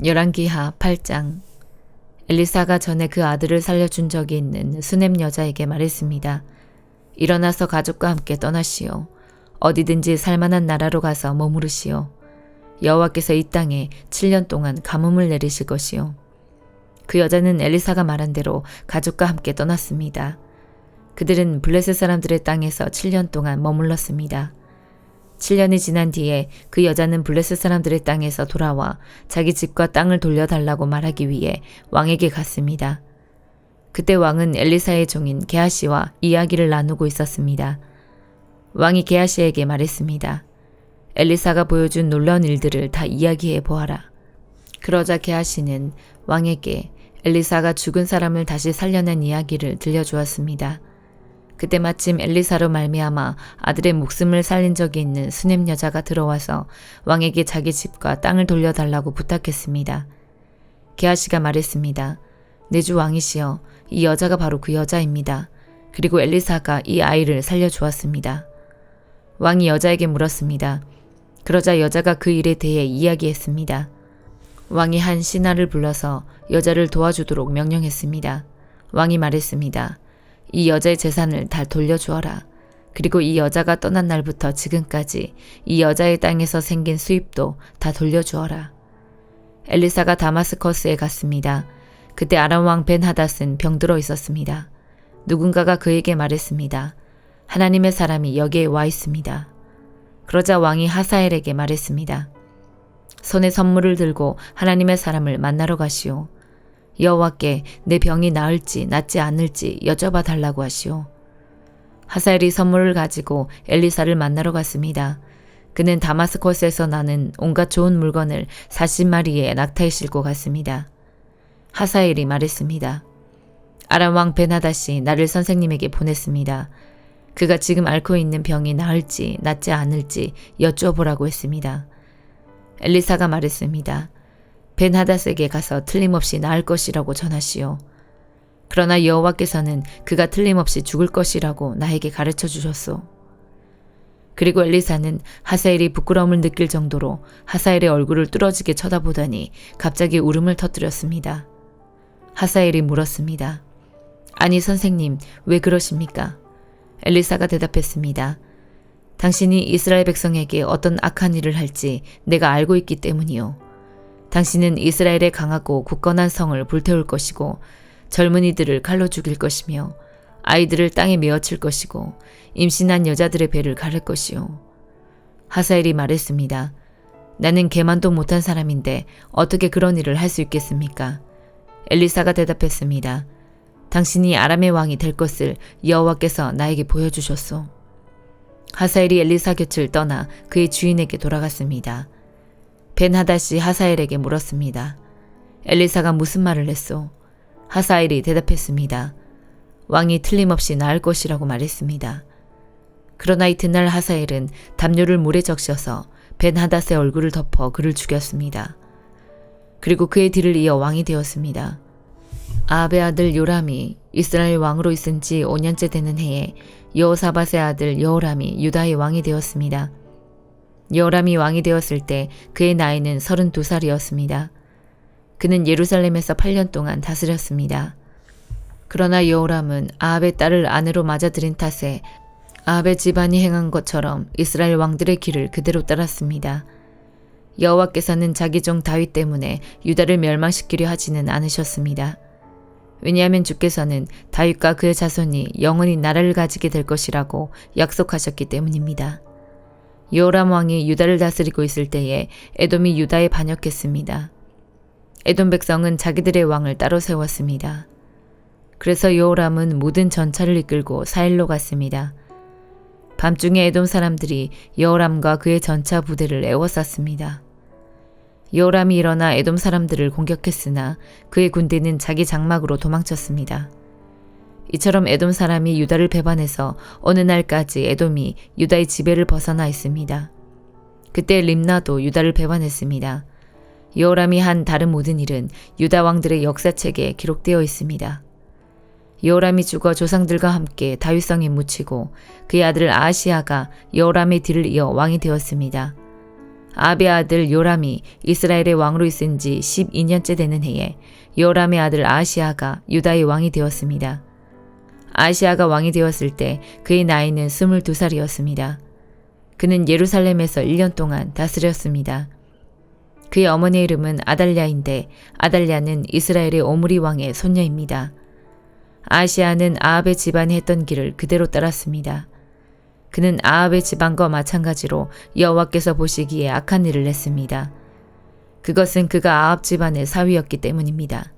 열왕기하 8장. 엘리사가 전에 그 아들을 살려준 적이 있는 수넴 여자에게 말했습니다. 일어나서 가족과 함께 떠나시오. 어디든지 살만한 나라로 가서 머무르시오. 여호와께서 이 땅에 7년 동안 가뭄을 내리실 것이오. 그 여자는 엘리사가 말한 대로 가족과 함께 떠났습니다. 그들은 블레셋 사람들의 땅에서 7년 동안 머물렀습니다. 7년이 지난 뒤에 그 여자는 블레셋 사람들의 땅에서 돌아와 자기 집과 땅을 돌려달라고 말하기 위해 왕에게 갔습니다. 그때 왕은 엘리사의 종인 게하시와 이야기를 나누고 있었습니다. 왕이 게하시에게 말했습니다. 엘리사가 보여준 놀라운 일들을 다 이야기해 보아라. 그러자 게하시는 왕에게 엘리사가 죽은 사람을 다시 살려낸 이야기를 들려주었습니다. 그때 마침 엘리사로 말미암아 아들의 목숨을 살린 적이 있는 수넴 여자가 들어와서 왕에게 자기 집과 땅을 돌려달라고 부탁했습니다. 게하시가 말했습니다. 내 주 왕이시여, 이 여자가 바로 그 여자입니다. 그리고 엘리사가 이 아이를 살려주었습니다. 왕이 여자에게 물었습니다. 그러자 여자가 그 일에 대해 이야기했습니다. 왕이 한 신하를 불러서 여자를 도와주도록 명령했습니다. 왕이 말했습니다. 이 여자의 재산을 다 돌려주어라. 그리고 이 여자가 떠난 날부터 지금까지 이 여자의 땅에서 생긴 수입도 다 돌려주어라. 엘리사가 다마스커스에 갔습니다. 그때 아람 왕 벤하닷은 병들어 있었습니다. 누군가가 그에게 말했습니다. 하나님의 사람이 여기에 와 있습니다. 그러자 왕이 하사엘에게 말했습니다. 손에 선물을 들고 하나님의 사람을 만나러 가시오. 여호와께 내 병이 나을지 낫지 않을지 여쭤봐 달라고 하시오. 하사엘이 선물을 가지고 엘리사를 만나러 갔습니다. 그는 다마스커스에서 나는 온갖 좋은 물건을 40마리의 낙타에 싣고 갔습니다. 하사엘이 말했습니다. 아람 왕 벤하닷이 나를 선생님에게 보냈습니다. 그가 지금 앓고 있는 병이 나을지 낫지 않을지 여쭤보라고 했습니다. 엘리사가 말했습니다. 벤하닷에게 가서 틀림없이 나을 것이라고 전하시오. 그러나 여호와께서는 그가 틀림없이 죽을 것이라고 나에게 가르쳐 주셨소. 그리고 엘리사는 하사엘이 부끄러움을 느낄 정도로 하사엘의 얼굴을 뚫어지게 쳐다보더니 갑자기 울음을 터뜨렸습니다. 하사엘이 물었습니다. 아니 선생님, 왜 그러십니까? 엘리사가 대답했습니다. 당신이 이스라엘 백성에게 어떤 악한 일을 할지 내가 알고 있기 때문이요. 당신은 이스라엘의 강하고 굳건한 성을 불태울 것이고 젊은이들을 칼로 죽일 것이며 아이들을 땅에 메어칠 것이고 임신한 여자들의 배를 가를 것이요. 하사엘이 말했습니다. 나는 개만도 못한 사람인데 어떻게 그런 일을 할 수 있겠습니까? 엘리사가 대답했습니다. 당신이 아람의 왕이 될 것을 여호와께서 나에게 보여주셨소. 하사엘이 엘리사 곁을 떠나 그의 주인에게 돌아갔습니다. 벤하닷이 하사엘에게 물었습니다. 엘리사가 무슨 말을 했소? 하사엘이 대답했습니다. 왕이 틀림없이 나을 것이라고 말했습니다. 그러나 이튿날 하사엘은 담요를 물에 적셔서 벤하닷의 얼굴을 덮어 그를 죽였습니다. 그리고 그의 뒤를 이어 왕이 되었습니다. 아합의 아들 요람이 이스라엘 왕으로 있은 지 5년째 되는 해에 여호사밧의 아들 여호람이 유다의 왕이 되었습니다. 여호람이 왕이 되었을 때 그의 나이는 32살이었습니다. 그는 예루살렘에서 8년 동안 다스렸습니다. 그러나 여호람은 아합의 딸을 아내로 맞아들인 탓에 아합의 집안이 행한 것처럼 이스라엘 왕들의 길을 그대로 따랐습니다. 여호와께서는 자기 종 다윗 때문에 유다를 멸망시키려 하지는 않으셨습니다. 왜냐하면 주께서는 다윗과 그의 자손이 영원히 나라를 가지게 될 것이라고 약속하셨기 때문입니다. 여호람 왕이 유다를 다스리고 있을 때에 에돔이 유다에 반역했습니다. 에돔 백성은 자기들의 왕을 따로 세웠습니다. 그래서 여호람은 모든 전차를 이끌고 사일로 갔습니다. 밤중에 에돔 사람들이 여호람과 그의 전차 부대를 에워쌌습니다. 여호람이 일어나 에돔 사람들을 공격했으나 그의 군대는 자기 장막으로 도망쳤습니다. 이처럼 에돔 사람이 유다를 배반해서 어느 날까지 에돔이 유다의 지배를 벗어나 있습니다. 그때 림나도 유다를 배반했습니다. 여호람이 한 다른 모든 일은 유다 왕들의 역사책에 기록되어 있습니다. 여호람이 죽어 조상들과 함께 다윗성에 묻히고 그의 아들 아하시야가 여호람의 뒤를 이어 왕이 되었습니다. 아합의 아들 요람이 이스라엘의 왕으로 있은 지 12년째 되는 해에 요람의 아들 아하시아가 유다의 왕이 되었습니다. 아하시아가 왕이 되었을 때 그의 나이는 22살이었습니다. 그는 예루살렘에서 1년 동안 다스렸습니다. 그의 어머니의 이름은 아달랴인데 아달랴는 이스라엘의 오므리 왕의 손녀입니다. 아하시아는 아합의 집안이 했던 길을 그대로 따랐습니다. 그는 아합의 집안과 마찬가지로 여호와께서 보시기에 악한 일을 했습니다. 그것은 그가 아합 집안의 사위였기 때문입니다.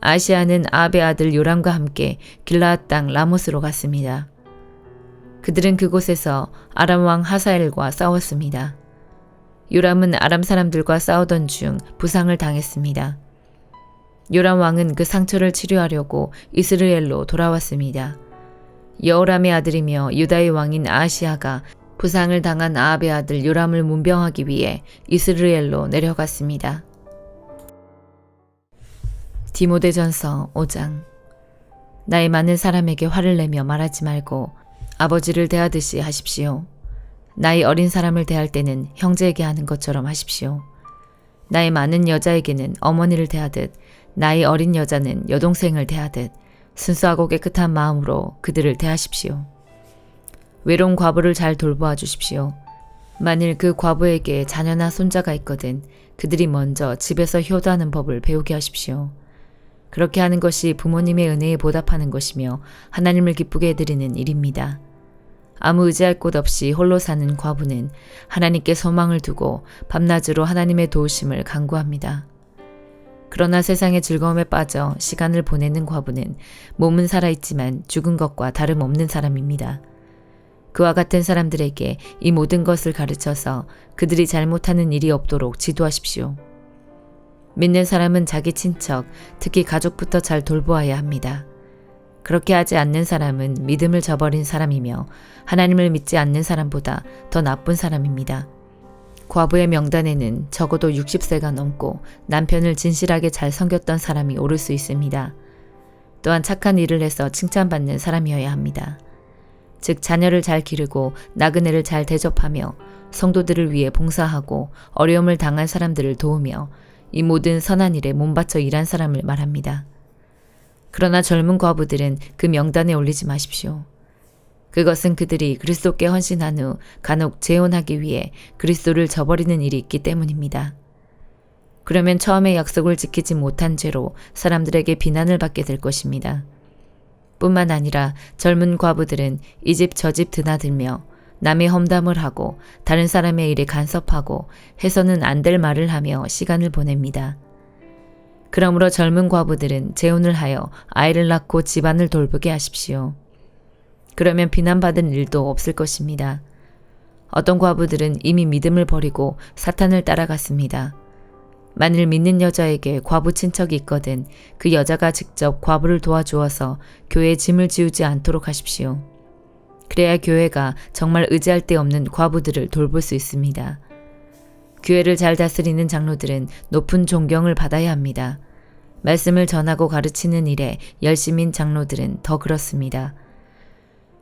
아하시아는 아합의 아들 요람과 함께 길라앗 땅 라못으로 갔습니다. 그들은 그곳에서 아람 왕 하사엘과 싸웠습니다. 요람은 아람 사람들과 싸우던 중 부상을 당했습니다. 요람 왕은 그 상처를 치료하려고 이스라엘로 돌아왔습니다. 여호람의 아들이며 유다의 왕인 아하시아가 부상을 당한 아합의 아들 요람을 문병하기 위해 이스라엘로 내려갔습니다. 디모데전서 5장. 나이 많은 사람에게 화를 내며 말하지 말고 아버지를 대하듯이 하십시오. 나이 어린 사람을 대할 때는 형제에게 하는 것처럼 하십시오. 나이 많은 여자에게는 어머니를 대하듯 나이 어린 여자는 여동생을 대하듯 순수하고 깨끗한 마음으로 그들을 대하십시오. 외로운 과부를 잘 돌보아 주십시오. 만일 그 과부에게 자녀나 손자가 있거든 그들이 먼저 집에서 효도하는 법을 배우게 하십시오. 그렇게 하는 것이 부모님의 은혜에 보답하는 것이며 하나님을 기쁘게 해드리는 일입니다. 아무 의지할 곳 없이 홀로 사는 과부는 하나님께 소망을 두고 밤낮으로 하나님의 도우심을 간구합니다. 그러나 세상의 즐거움에 빠져 시간을 보내는 과부는 몸은 살아있지만 죽은 것과 다름없는 사람입니다. 그와 같은 사람들에게 이 모든 것을 가르쳐서 그들이 잘못하는 일이 없도록 지도하십시오. 믿는 사람은 자기 친척, 특히 가족부터 잘 돌보아야 합니다. 그렇게 하지 않는 사람은 믿음을 저버린 사람이며 하나님을 믿지 않는 사람보다 더 나쁜 사람입니다. 과부의 명단에는 적어도 60세가 넘고 남편을 진실하게 잘 섬겼던 사람이 오를 수 있습니다. 또한 착한 일을 해서 칭찬받는 사람이어야 합니다. 즉 자녀를 잘 기르고 나그네를 잘 대접하며 성도들을 위해 봉사하고 어려움을 당한 사람들을 도우며 이 모든 선한 일에 몸바쳐 일한 사람을 말합니다. 그러나 젊은 과부들은 그 명단에 올리지 마십시오. 그것은 그들이 그리스도께 헌신한 후 간혹 재혼하기 위해 그리스도를 저버리는 일이 있기 때문입니다. 그러면 처음에 약속을 지키지 못한 죄로 사람들에게 비난을 받게 될 것입니다. 뿐만 아니라 젊은 과부들은 이 집 저 집 드나들며 남의 험담을 하고 다른 사람의 일에 간섭하고 해서는 안 될 말을 하며 시간을 보냅니다. 그러므로 젊은 과부들은 재혼을 하여 아이를 낳고 집안을 돌보게 하십시오. 그러면 비난받은 일도 없을 것입니다. 어떤 과부들은 이미 믿음을 버리고 사탄을 따라갔습니다. 만일 믿는 여자에게 과부 친척이 있거든 그 여자가 직접 과부를 도와주어서 교회에 짐을 지우지 않도록 하십시오. 그래야 교회가 정말 의지할 데 없는 과부들을 돌볼 수 있습니다. 교회를 잘 다스리는 장로들은 높은 존경을 받아야 합니다. 말씀을 전하고 가르치는 일에 열심인 장로들은 더 그렇습니다.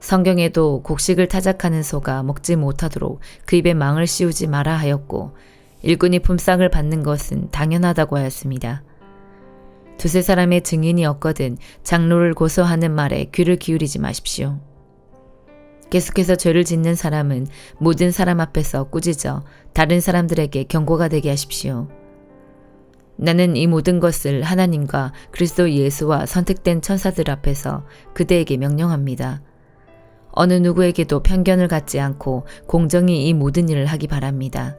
성경에도 곡식을 타작하는 소가 먹지 못하도록 그 입에 망을 씌우지 마라 하였고 일꾼이 품삯을 받는 것은 당연하다고 하였습니다. 두세 사람의 증인이 없거든 장로를 고소하는 말에 귀를 기울이지 마십시오. 계속해서 죄를 짓는 사람은 모든 사람 앞에서 꾸짖어 다른 사람들에게 경고가 되게 하십시오. 나는 이 모든 것을 하나님과 그리스도 예수와 선택된 천사들 앞에서 그대에게 명령합니다. 어느 누구에게도 편견을 갖지 않고 공정히 이 모든 일을 하기 바랍니다.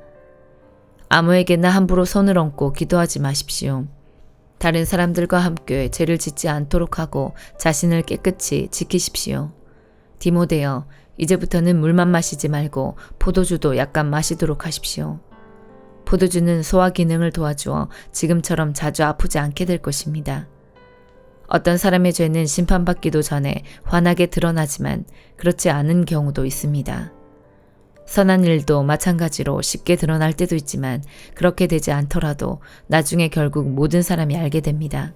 아무에게나 함부로 손을 얹고 기도하지 마십시오. 다른 사람들과 함께 죄를 짓지 않도록 하고 자신을 깨끗이 지키십시오. 디모데여, 이제부터는 물만 마시지 말고 포도주도 약간 마시도록 하십시오. 포도주는 소화 기능을 도와주어 지금처럼 자주 아프지 않게 될 것입니다. 어떤 사람의 죄는 심판받기도 전에 환하게 드러나지만 그렇지 않은 경우도 있습니다. 선한 일도 마찬가지로 쉽게 드러날 때도 있지만 그렇게 되지 않더라도 나중에 결국 모든 사람이 알게 됩니다.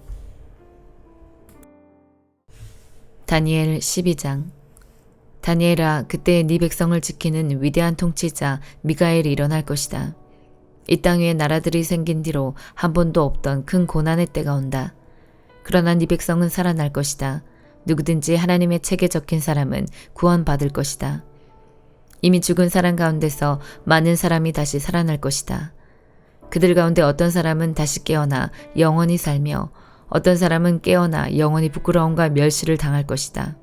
다니엘 12장. 다니엘아, 그때 네 백성을 지키는 위대한 통치자 미가엘이 일어날 것이다. 이 땅 위에 나라들이 생긴 뒤로 한 번도 없던 큰 고난의 때가 온다. 그러나 네 백성은 살아날 것이다. 누구든지 하나님의 책에 적힌 사람은 구원받을 것이다. 이미 죽은 사람 가운데서 많은 사람이 다시 살아날 것이다. 그들 가운데 어떤 사람은 다시 깨어나 영원히 살며 어떤 사람은 깨어나 영원히 부끄러움과 멸시를 당할 것이다.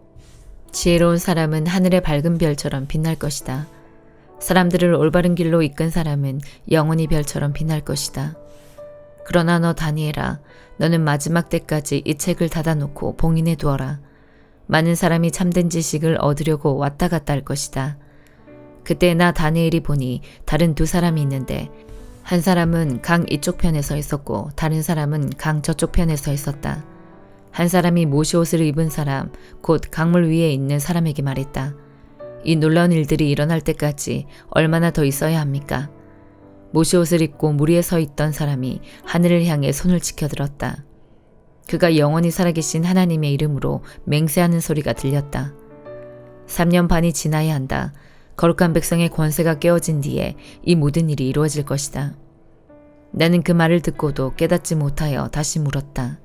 지혜로운 사람은 하늘의 밝은 별처럼 빛날 것이다. 사람들을 올바른 길로 이끈 사람은 영원히 별처럼 빛날 것이다. 그러나 너 다니엘아, 너는 마지막 때까지 이 책을 닫아놓고 봉인해 두어라. 많은 사람이 참된 지식을 얻으려고 왔다 갔다 할 것이다. 그때 나 다니엘이 보니 다른 두 사람이 있는데 한 사람은 강 이쪽 편에 서 있었고 다른 사람은 강 저쪽 편에 서 있었다. 한 사람이 모시옷을 입은 사람, 곧 강물 위에 있는 사람에게 말했다. 이 놀라운 일들이 일어날 때까지 얼마나 더 있어야 합니까? 모시옷을 입고 물 위에 서 있던 사람이 하늘을 향해 손을 치켜들었다. 그가 영원히 살아계신 하나님의 이름으로 맹세하는 소리가 들렸다. 3년 반이 지나야 한다. 거룩한 백성의 권세가 깨어진 뒤에 이 모든 일이 이루어질 것이다. 나는 그 말을 듣고도 깨닫지 못하여 다시 물었다.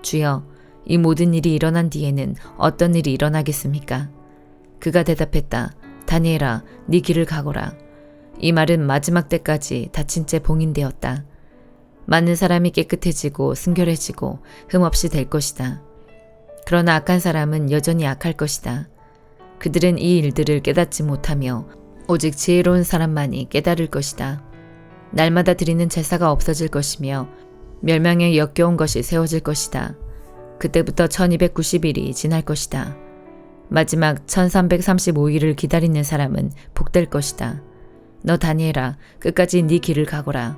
주여, 이 모든 일이 일어난 뒤에는 어떤 일이 일어나겠습니까? 그가 대답했다. 다니엘아, 네 길을 가거라. 이 말은 마지막 때까지 닫힌 채 봉인되었다. 많은 사람이 깨끗해지고 순결해지고 흠없이 될 것이다. 그러나 악한 사람은 여전히 악할 것이다. 그들은 이 일들을 깨닫지 못하며 오직 지혜로운 사람만이 깨달을 것이다. 날마다 드리는 제사가 없어질 것이며 멸망에 역겨운 것이 세워질 것이다. 그때부터 1290일이 지날 것이다. 마지막 1335일을 기다리는 사람은 복될 것이다. 너 다니엘아, 끝까지 네 길을 가거라.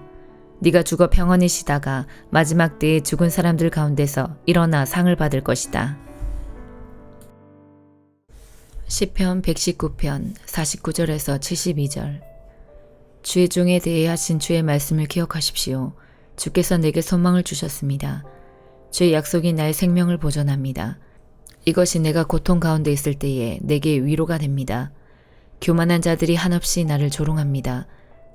네가 죽어 평안히 쉬다가 마지막 때에 죽은 사람들 가운데서 일어나 상을 받을 것이다. 시편 119편 49절에서 72절. 주의 종에 대해 하신 주의 말씀을 기억하십시오. 주께서 내게 소망을 주셨습니다. 주의 약속이 나의 생명을 보존합니다. 이것이 내가 고통 가운데 있을 때에 내게 위로가 됩니다. 교만한 자들이 한없이 나를 조롱합니다.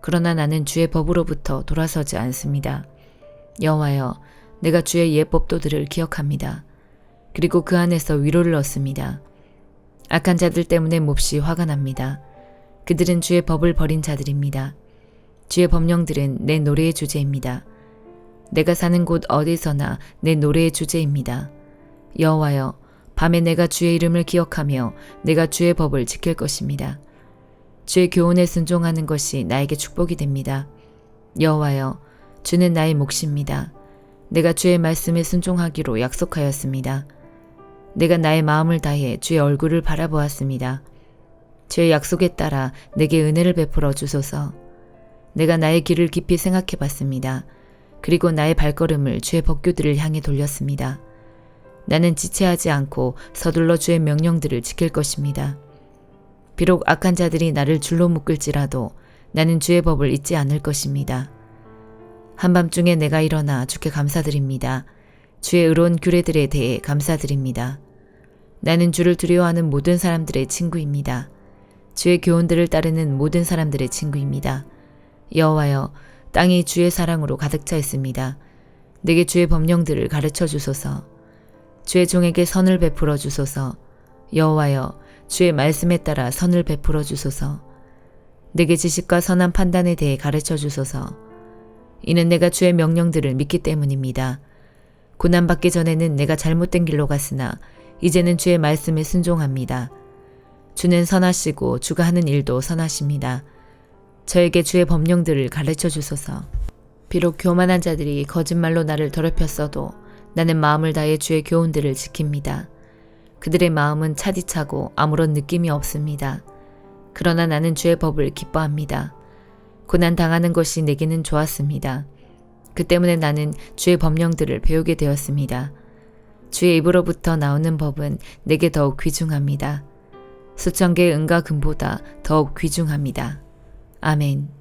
그러나 나는 주의 법으로부터 돌아서지 않습니다. 여호와여, 내가 주의 예법도들을 기억합니다. 그리고 그 안에서 위로를 얻습니다. 악한 자들 때문에 몹시 화가 납니다. 그들은 주의 법을 버린 자들입니다. 주의 법령들은 내 노래의 주제입니다. 내가 사는 곳 어디서나 내 노래의 주제입니다. 여호와여, 밤에 내가 주의 이름을 기억하며 내가 주의 법을 지킬 것입니다. 주의 교훈에 순종하는 것이 나에게 축복이 됩니다. 여호와여, 주는 나의 몫입니다. 내가 주의 말씀에 순종하기로 약속하였습니다. 내가 나의 마음을 다해 주의 얼굴을 바라보았습니다. 주의 약속에 따라 내게 은혜를 베풀어 주소서. 내가 나의 길을 깊이 생각해 봤습니다. 그리고 나의 발걸음을 주의 법규들을 향해 돌렸습니다. 나는 지체하지 않고 서둘러 주의 명령들을 지킬 것입니다. 비록 악한 자들이 나를 줄로 묶을지라도 나는 주의 법을 잊지 않을 것입니다. 한밤중에 내가 일어나 주께 감사드립니다. 주의 의로운 규례들에 대해 감사드립니다. 나는 주를 두려워하는 모든 사람들의 친구입니다. 주의 교훈들을 따르는 모든 사람들의 친구입니다. 여호와여, 땅이 주의 사랑으로 가득 차 있습니다. 내게 주의 법령들을 가르쳐 주소서. 주의 종에게 선을 베풀어 주소서. 여호와여, 주의 말씀에 따라 선을 베풀어 주소서. 내게 지식과 선한 판단에 대해 가르쳐 주소서. 이는 내가 주의 명령들을 믿기 때문입니다. 고난받기 전에는 내가 잘못된 길로 갔으나 이제는 주의 말씀에 순종합니다. 주는 선하시고 주가 하는 일도 선하십니다. 저에게 주의 법령들을 가르쳐 주소서. 비록 교만한 자들이 거짓말로 나를 더럽혔어도 나는 마음을 다해 주의 교훈들을 지킵니다. 그들의 마음은 차디차고 아무런 느낌이 없습니다. 그러나 나는 주의 법을 기뻐합니다. 고난 당하는 것이 내게는 좋았습니다. 그 때문에 나는 주의 법령들을 배우게 되었습니다. 주의 입으로부터 나오는 법은 내게 더욱 귀중합니다. 수천 개의 은과 금보다 더욱 귀중합니다. 아멘.